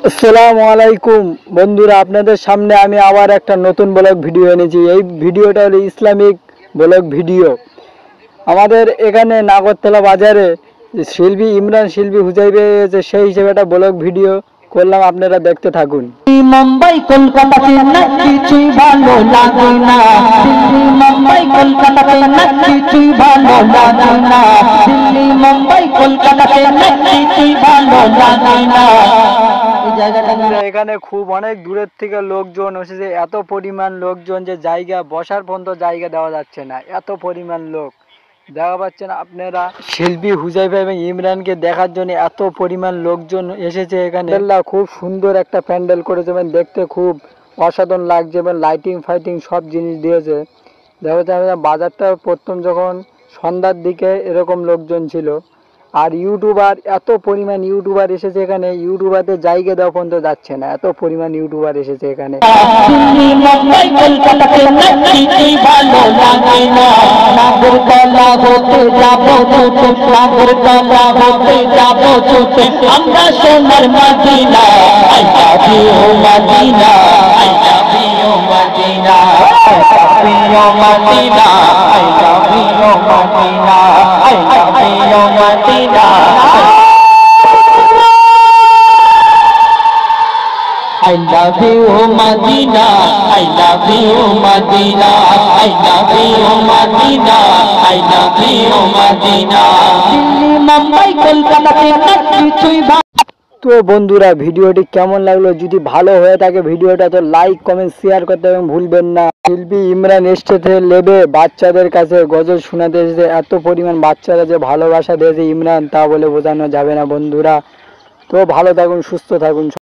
আসসালামু আলাইকুম বন্ধুরা, আপনাদের সামনে আমি আবার একটা নতুন ব্লগ ভিডিও এনেছি। এই ভিডিওটা হলো ইসলামিক ব্লগ ভিডিও। আমাদের এখানে নাগরতলা বাজারে শিল্পী ইমরান শিল্পী হুজাইবে যে সেই হিসেবে একটা ব্লগ ভিডিও করলাম, আপনারা দেখতে থাকুন। মুম্বাই কলকাতাতে না কিছুই ভালো লাগে না, দিল্লি মুম্বাই কলকাতাতে না কিছুই ভালো লাগে না, দিল্লি মুম্বাই কলকাতাতে না কিছুই ভালো লাগে না। এখানে খুব অনেক দূরের থেকে লোকজন এসেছে, এত পরিমাণ লোকজন যে জায়গা বসার পর্যন্ত জায়গা দেওয়া যাচ্ছে না, এত পরিমাণ লোক দেখা পাচ্ছেন আপনারা। শিল্পী হুজাইফা এবং ইমরানকে দেখার জন্য এত পরিমাণ লোকজন এসেছে এখানে। খুব সুন্দর একটা প্যান্ডেল করেছে, দেখতে খুব অসাধারণ লাগছে এবং লাইটিং ফাইটিং সব জিনিস দিয়েছে। দেখা যাচ্ছে বাজারটা প্রথম যখন সন্ধ্যার দিকে এরকম লোকজন ছিল। আর ইউটিউবার এত পরিমাণ ইউটিউবার এসেছে এখানে, ইউটিউবারদের জায়গা দেওয়া পর্যন্ত যাচ্ছে না, এত পরিমাণ ইউটিউবার এসেছে এখানে। দিল্লি মুম্বাই কলকাতাতে না কিছুই ভালো লাগে না, নাগরতলা হতে যাবো ছুটে, নাগরতলা হতে যাবো ছুটে, আমরা সোনার Madina, I love you Madina, I love you Madina, I love you Madina, I love you Madina, I love you Madina. I love you Madina, I love you Madina, I love you Madina, I love you Madina, Delhi Mumbai কলকাতাতে না কিছুই তো বন্ধুরা, ভিডিওটি কেমন লাগলো? যদি ভালো হয়ে থাকে ভিডিওটা তো লাইক কমেন্ট শেয়ার করতে এবং ভুলবেন না। শিল্পী ইমরান স্টেজে লেবে বাচ্চাদের কাছে গজল শোনাতে এসেছে, এত পরিমাণ বাচ্চারা যে ভালোবাসা দিয়েছে ইমরান তা বলে বোঝানো যাবে না বন্ধুরা। তো ভালো থাকুন, সুস্থ থাকুন।